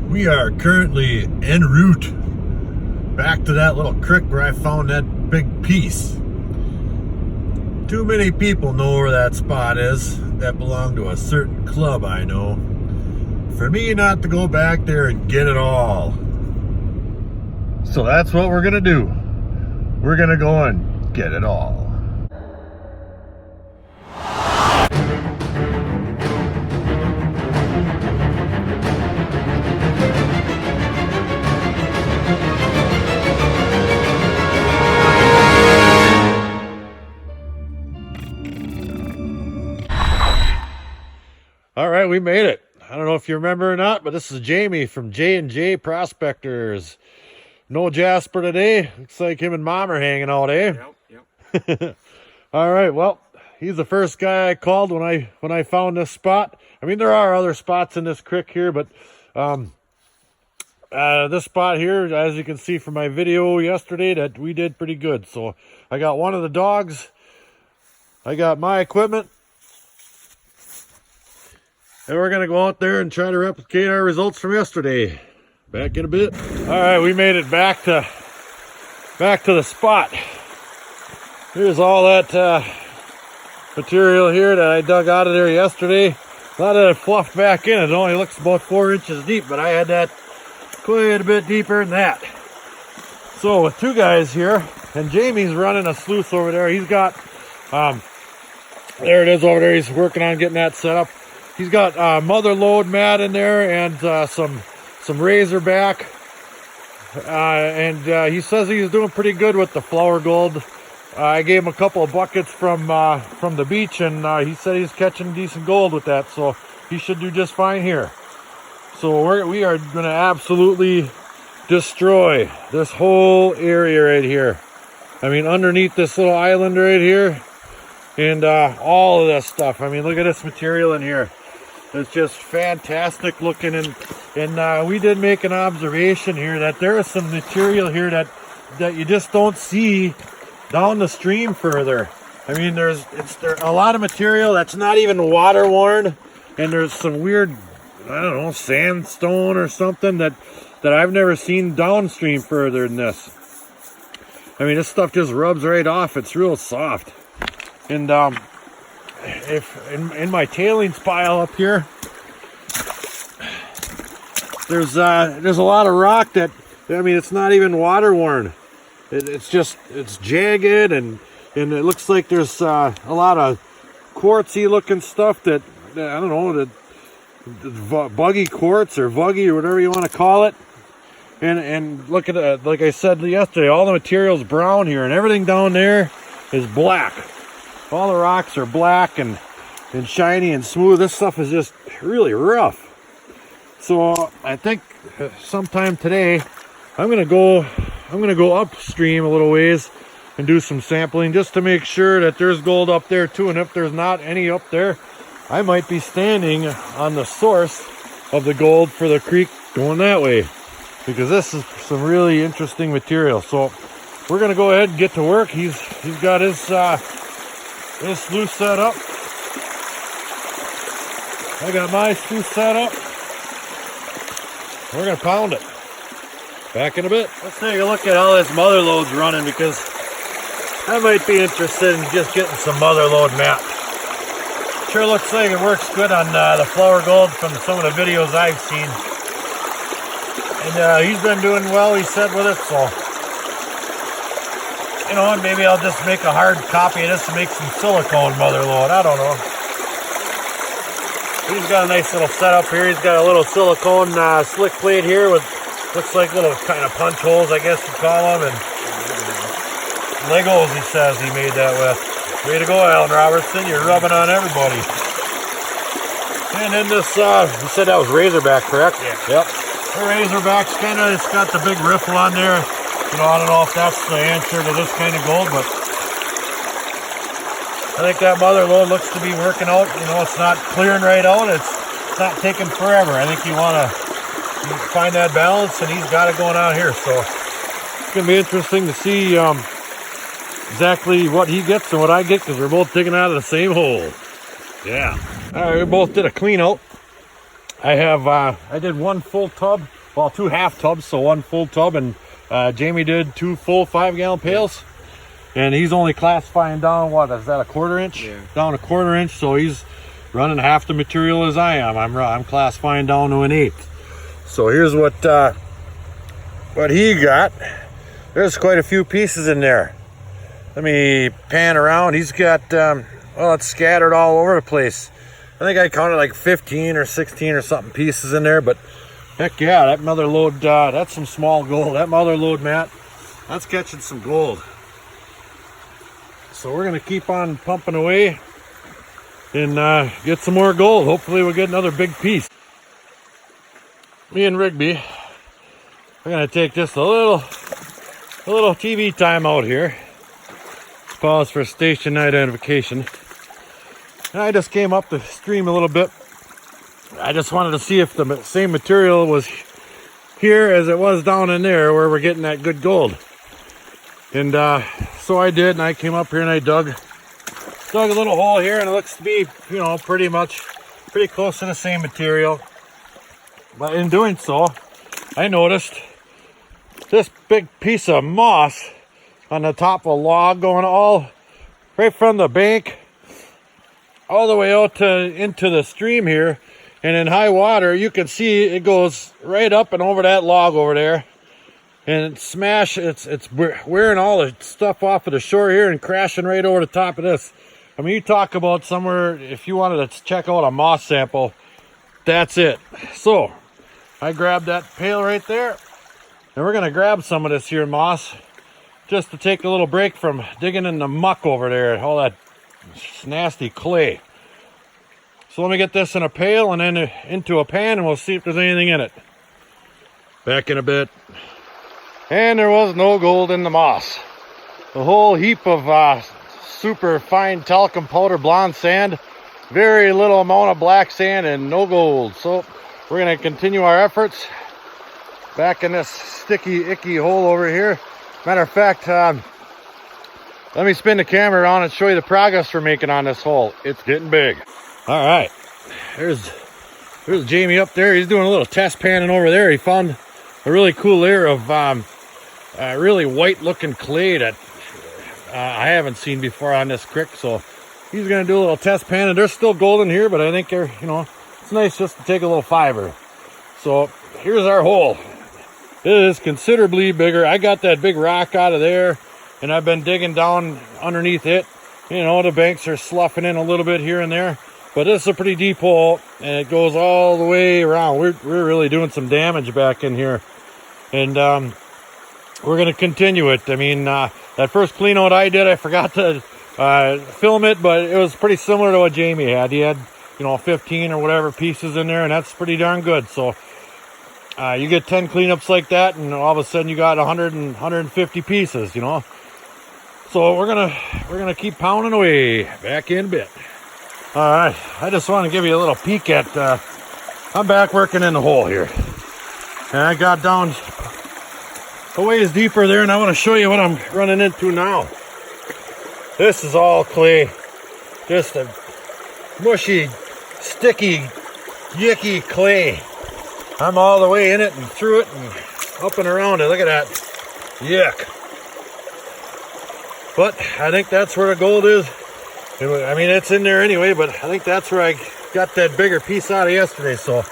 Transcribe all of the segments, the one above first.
We are currently en route back to that little creek where I found that big piece. Too many people know where that spot is that belong to a certain club I know for me not to go back there and get it all. So that's what we're gonna do. We're gonna go and get it all. All right, we made it. I don't know if you remember or not, but this is Jamie from J&J Prospectors. No Jasper today. Looks like him and Mom are hanging out, eh? Yep. All right, well, he's the first guy I called when I found this spot. I mean, there are other spots in this creek here, but this spot here, as you can see from my video yesterday, that we did pretty good. So I got one of the dogs. I got my equipment. And we're going to go out there and try to replicate our results from yesterday. Back in a bit. All right, we made it back to the spot. Here's all that material here that I dug out of there yesterday. A lot of it fluffed back in. It only looks about 4 inches deep, but I had that quite a bit deeper than that. So with two guys here, and Jamie's running a sluice over there. He's got, there it is over there. He's working on getting that set up. He's got mother load mat in there and some Razorback. And he says he's doing pretty good with the flower gold. I gave him a couple of buckets from the beach, and he said he's catching decent gold with that, so he should do just fine here. So we are going to absolutely destroy this whole area right here. I mean, underneath this little island right here, and all of this stuff. I mean, look at this material in here. It's just fantastic looking, and we did make an observation here that there is some material here that you just don't see down the stream further. I mean, there's a lot of material that's not even water worn, and there's some weird, I don't know, sandstone or something that I've never seen downstream further than this. I mean, this stuff just rubs right off. It's real soft. And if in my tailings pile up here, there's a lot of rock that, I mean, it's not even water worn. It's jagged, and it looks like there's a lot of quartzy looking stuff that I don't know, the buggy quartz or vuggy or whatever you want to call it. And look at it, like I said yesterday, all the material's brown here, and everything down there is black. All the rocks are black and shiny and smooth. This stuff is just really rough. So I think sometime today I'm gonna go upstream a little ways and do some sampling just to make sure that there's gold up there too. And if there's not any up there, I might be standing on the source of the gold for the creek going that way, because this is some really interesting material. So we're gonna go ahead and get to work. He's got his sluice set up. I got my sluice set up. We're gonna pound it. Back in a bit. Let's take a look at how this mother load's running, because I might be interested in just getting some mother load mat. Sure looks like it works good on the flower gold from some of the videos I've seen. And he's been doing well, he said, with it, so you know, and maybe I'll just make a hard copy of this and make some silicone mother load. I don't know. He's got a nice little setup here. He's got a little silicone slick plate here with, looks like little kind of punch holes, I guess you call them, and Legos, he says he made that with. Way to go, Alan Robertson. You're rubbing on everybody. And then this, you said that was Razorback, correct? Yeah. Yep. The Razorback's kind of, it's got the big riffle on there. You know, I don't know if that's the answer to this kind of gold, but I think that mother load looks to be working out. You know, it's not clearing right out. It's not taking forever. I think you want to find that balance, and he's got it going on here. So it's going to be interesting to see exactly what he gets and what I get, because we're both digging out of the same hole. Yeah. All right, we both did a clean out. I did one full tub well, 2 half tubs, so 1 full tub, and Jamie did 2 full 5-gallon pails. And he's only classifying down, what is that, a 1/4 inch? Yeah. Down a 1/4 inch, so he's running half the material as I am. I'm classifying down to 1/8. So here's what he got. There's quite a few pieces in there. Let me pan around. He's got, well, it's scattered all over the place. I think I counted like 15 or 16 or something pieces in there, but heck yeah, that mother load, that's some small gold. That mother load, Matt, that's catching some gold. So we're gonna keep on pumping away and get some more gold. Hopefully we'll get another big piece. Me and Rigby, we're gonna take just a little TV time out here. Pause for station identification. And I just came up the stream a little bit. I just wanted to see if the same material was here as it was down in there where we're getting that good gold. And so I did, and I came up here and I dug a little hole here, and it looks to be, you know, pretty close to the same material. But in doing so, I noticed this big piece of moss on the top of a log going all right from the bank all the way out into the stream here. And in high water, you can see it goes right up and over that log over there. And it's wearing all the stuff off of the shore here and crashing right over the top of this. I mean, you talk about somewhere, if you wanted to check out a moss sample, that's it. So I grabbed that pail right there, and we're gonna grab some of this here moss just to take a little break from digging in the muck over there, all that nasty clay. So let me get this in a pail and then into a pan, and we'll see if there's anything in it. Back in a bit. And there was no gold in the moss. A whole heap of super fine talcum powder blonde sand, very little amount of black sand, and no gold. So we're gonna continue our efforts back in this sticky, icky hole over here. Matter of fact, let me spin the camera around and show you the progress we're making on this hole. It's getting big. All right, there's Jamie up there. He's doing a little test panning over there. He found a really cool layer of really white looking clay that I haven't seen before on this creek. So he's gonna do a little test panning. There's still gold in here, but I think they're, you know, it's nice just to take a little fiber. So here's our hole. It is considerably bigger. I got that big rock out of there, and I've been digging down underneath it. You know, the banks are sloughing in a little bit here and there, but this is a pretty deep hole, and it goes all the way around. We're really doing some damage back in here, and we're going to continue it. I mean, that first clean out I did, I forgot to film it, but it was pretty similar to what Jamie had. He had, you know, 15 or whatever pieces in there, and that's pretty darn good. So you get 10 cleanups like that, and all of a sudden you got 100 and 150 pieces, you know. So we're gonna keep pounding away. Back in a bit. All right, I just want to give you a little peek at. I'm back working in the hole here, and I got down a ways deeper there, and I want to show you what I'm running into now. This is all clay, just a mushy, sticky, yicky clay. I'm all the way in it and through it and up and around it. Look at that. Yuck. But I think that's where the gold is. I mean, it's in there anyway, but I think that's where I got that bigger piece out of yesterday. So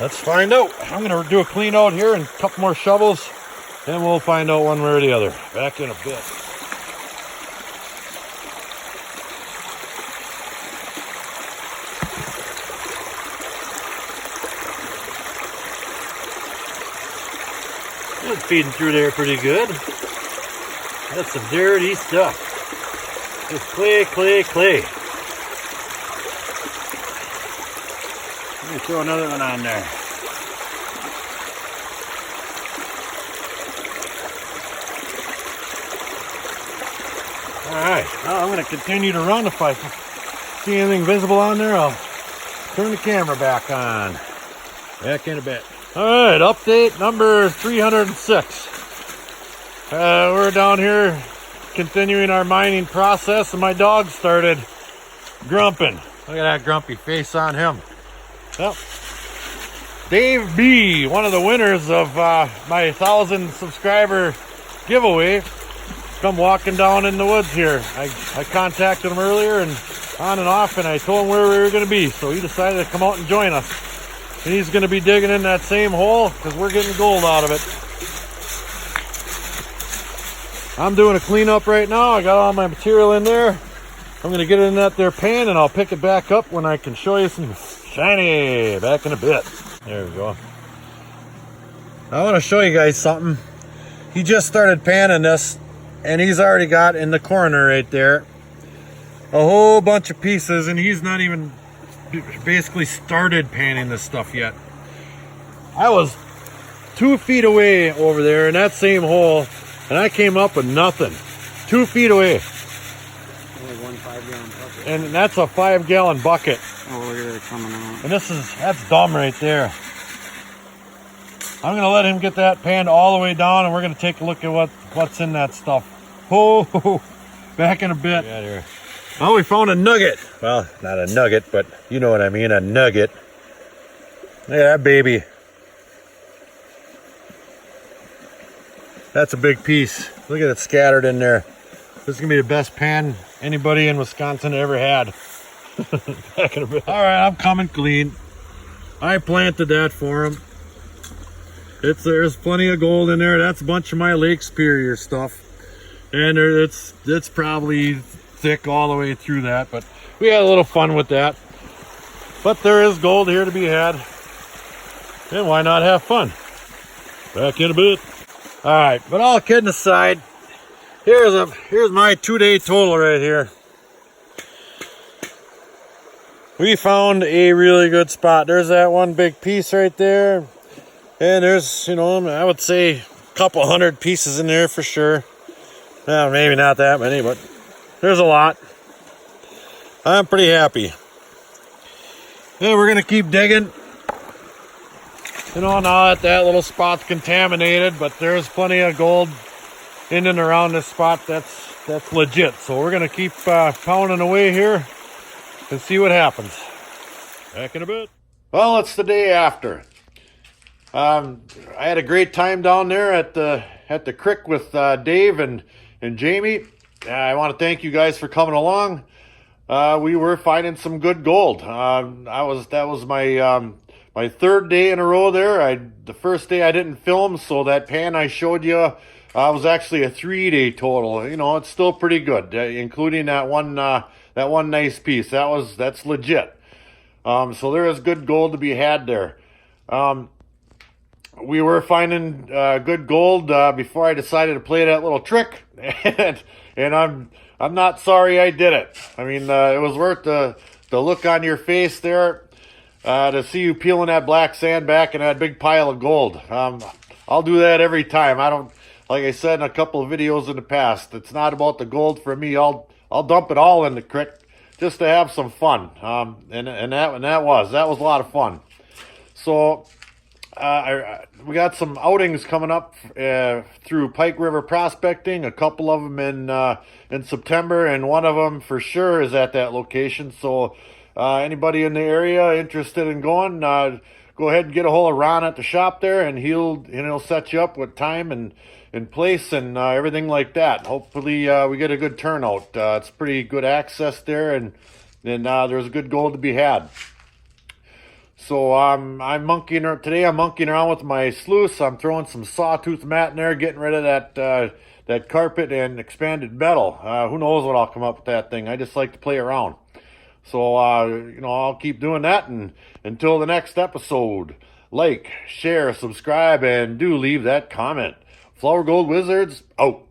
let's find out. I'm going to do a clean out here and a couple more shovels, and we'll find out one way or the other. Back in a bit. It's feeding through there pretty good. That's some dirty stuff. Just clay, clay, clay. Let me throw another one on there. Alright, now I'm going to continue to run. If I see anything visible on there, I'll turn the camera back on. Back in a bit. Alright, update number 306. We're down here continuing our mining process, and my dog started grumping. Look at that grumpy face on him. Well, Dave B, one of the winners of my 1,000 subscriber giveaway, come walking down in the woods here. I contacted him earlier and on and off, and I told him where we were going to be, so he decided to come out and join us. And he's going to be digging in that same hole because we're getting gold out of it. I'm doing a cleanup right now. I got all my material in there. I'm going to get it in that there pan, and I'll pick it back up when I can show you some shiny back in a bit. There we go. I want to show you guys something. He just started panning this, and he's already got in the corner right there a whole bunch of pieces, and he's not even basically started panning this stuff yet. I was 2 feet away over there in that same hole, and I came up with nothing. 2 feet away. Only one 5-gallon bucket. And that's a 5-gallon bucket. Oh, look at it coming out. And that's dumb right there. I'm gonna let him get that panned all the way down, and we're gonna take a look at what's in that stuff. Oh, back in a bit. Get out of here. Oh, we found a nugget. Well, not a nugget, but you know what I mean, a nugget. Look at that baby. That's a big piece. Look at it scattered in there. This is gonna be the best pan anybody in Wisconsin ever had. Back in a bit. All right, I'm coming clean. I planted that for him. There's plenty of gold in there. That's a bunch of my Lake Superior stuff, and it's probably thick all the way through that. But we had a little fun with that. But there is gold here to be had, and why not have fun? Back in a bit. All right, but all kidding aside, here's my 2-day total right here. We found a really good spot. There's that one big piece right there. And there's, I would say a couple 100 pieces in there for sure. Well, maybe not that many, but there's a lot. I'm pretty happy. Yeah, we're going to keep digging. Now that little spot's contaminated, but there's plenty of gold in and around this spot that's legit. So we're going to keep pounding away here and see what happens. Back in a bit. Well, it's the day after. I had a great time down there at the creek with Dave and Jamie. I want to thank you guys for coming along. We were finding some good gold. That was my third day in a row there. The first day I didn't film, so that pan I showed you was actually a 3-day total. It's still pretty good, including that one nice piece. That's legit. So there is good gold to be had there. We were finding good gold before I decided to play that little trick, and I'm not sorry I did it. I mean, it was worth the look on your face there to see you peeling that black sand back in that big pile of gold. I'll do that every time. Like I said in a couple of videos in the past, it's not about the gold for me. I'll dump it all in the creek just to have some fun. And that was a lot of fun. So. We got some outings coming up through Pike River Prospecting, a couple of them in September, and one of them for sure is at that location. So anybody in the area interested in going, go ahead and get a hold of Ron at the shop there, and he'll set you up with time and place and everything like that. Hopefully we get a good turnout. It's pretty good access there, and there's good gold to be had. So I'm monkeying around with my sluice. I'm throwing some sawtooth mat in there, getting rid of that carpet and expanded metal. Who knows what I'll come up with that thing. I just like to play around. So I'll keep doing that, and until the next episode, like, share, subscribe, and do leave that comment. Flour Gold Wizards out.